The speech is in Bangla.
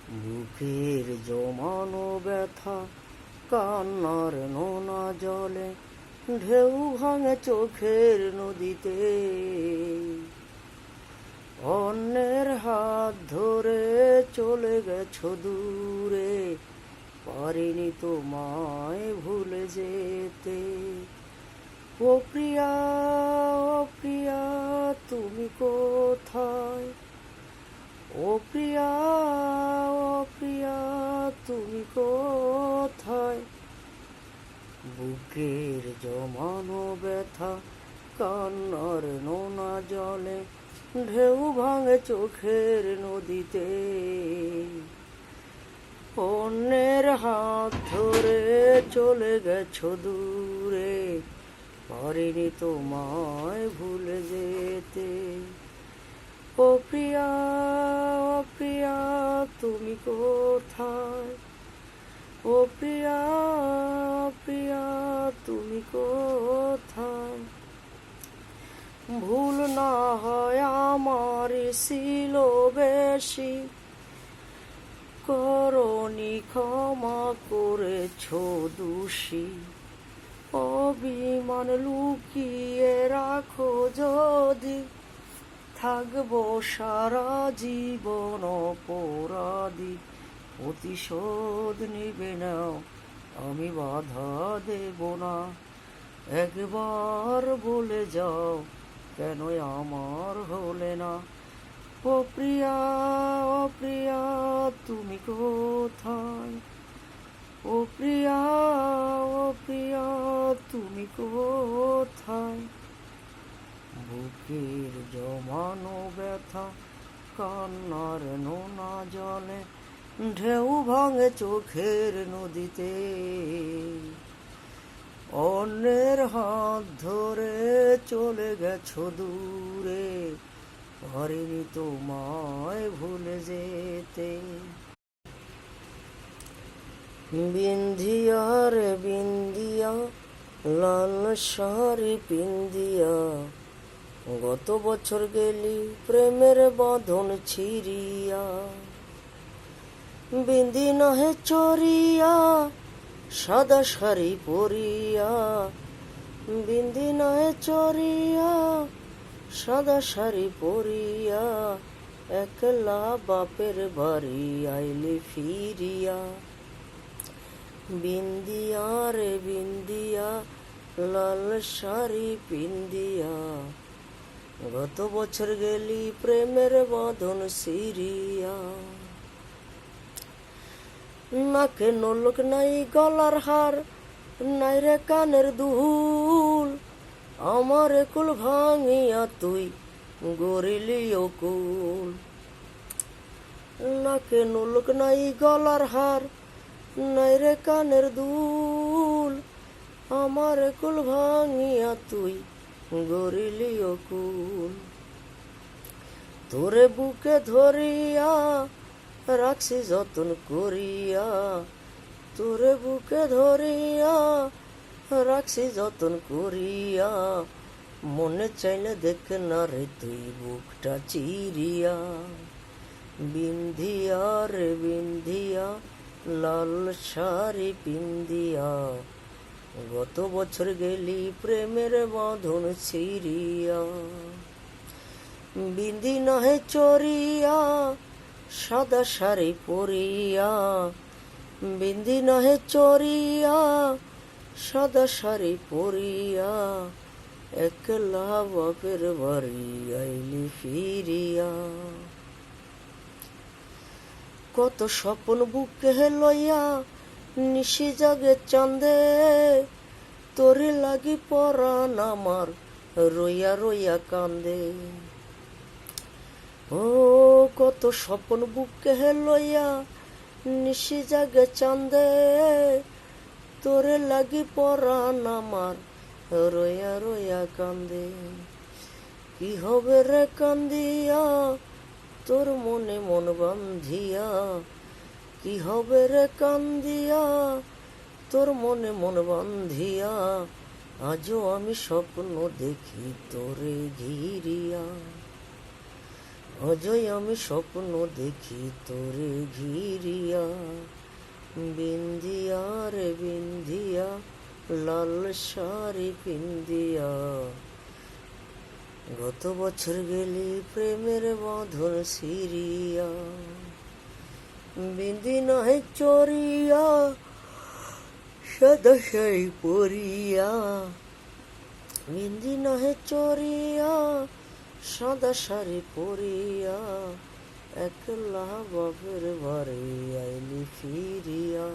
বুকের জমানো ব্যথা কান্নার নোনা জলে ঢেউ ভাঙে চোখের নদীতে। অন্যের হাত ধরে চলে গেছো দূরে, পারিনি তোমায় ভুলে যেতে। ও প্রিয়া, ও প্রিয়া, তুমি কোথায়? ও প্রিয়া, ও প্রিয়া, তুমি কোথায়? বুকের জমানো ব্যথা কান্নার নোনা জলে ঢেউ ভাঙে চোখের নদীতে। অন্যের হাত ধরে চলে গেছো দূরে, পারিনি তোমায় ভুলে যেতে। ও প্রিয়া, ও প্রিয়া, তুমি কোথায়? ও প্রিয়া, ও প্রিয়া, তুমি কোথায়? ভুল না হয় আমার ছিল বেশি, করনি ক্ষমা করেছো দোষী। অভিমান লুকিয়ে রাখো যদি, থাকবো সারা জীবন অপরাধী। প্রতিশোধ নিবে নাও, আমি বাধা দেব না। একবার বলে যাও, কেন আমার হলে না? ও প্রিয়া, ও প্রিয়া, তুমি কোথায়? ও প্রিয়া, ও প্রিয়া, তুমি কোথায়? বুকের জমানো ব্যথা কান্নার নোনা জলে ঢেউ ভাঙে চোখের নদীতে। অন্যের হাত ধরে চলে গেছো দূরে, পারিনি তোমায় ভুলে যেতে। বিন্ধিয়া রে বিন্ধিয়া, লাল শাড়ি পিন্দিয়া, গত বছর গেলি প্রেমের বাঁধন ছিড়িয়া। বিন্দি নহে চরিয়া, সাদা শাড়ি পরিয়া। বিন্দি নহে চরিয়া, সাদা শাড়ি পরিয়া, একলা বাপের বাড়ি আইলি ফিরিয়া। বিন্দিয়া রে বিন্দিয়া, লাল শাড়ি পিন্দিয়া, গত বছর গেলি প্রেমের বাঁধন ছিড়িয়া। নাকে নলক নাই গলার হার, নাই রে কানের দুল, আমার কুল ভাঙিয়া তুই গড়িলি অকুল। নাকে নলক নাই গলার হার, নাই রে কানের দুল, আমার কুল ভাঙিয়া তুই গড়িলি অকুল। তোরে বুকে ধরিয়া রাখছি যতন করিয়া, তোরে বুকে ধরিয়া রাখছি যতন করিয়া। মনে চাইলে দেখ না রে তুই বুকটা চিরিয়া। বিন্ধিয়া রে বিন্ধিয়া, লাল শাড়ি পিন্দিয়া, গত বছর গেলি প্রেমের বাঁধন ছিড়িয়া। বিন্দি নহে চরিয়া, সাদা শাড়ি পরিয়া। বিন্দি নহে চরিয়া, সাদা শাড়ি পরিয়া, একলা বাপের বাড়ি আইলি ফিরিয়া। কত স্বপ্ন বুকে লইয়া নিশি জাগে চাঁদে, তোরে লাগি পরাণ আমার রইয়া রইয়া কান্দে। ও কত স্বপ্ন বুকে লইয়া নিশি জাগে চাঁদে, তোরে লাগি পরাণ আমার রইয়া রইয়া কান্দে। কি হবে রে কান্দিয়া, তোর মনে মন বান্ধিয়া। কি হবে রে কান্দিয়া, তোর মনে মন বান্ধিয়া। আজও আমি স্বপ্ন দেখি তোরে ঘিরিয়া। অজয় আমি স্বপ্ন দেখি তোরে ঘিরিয়া, বিন্দিয়া রে বিন্দিয়া, লাল শাড়ি পিন্দিয়া। গত বছর গেলি প্রেমের বাঁধন সিরিয়া, বিন্দি নহে চরিয়া, সাদা শাড়ি পরিয়া। বিন্দি নহে চরিয়া, সাদা শাড়ি পরিয়া, একলা বাপের বাড়ি আইলি ফিরিয়া।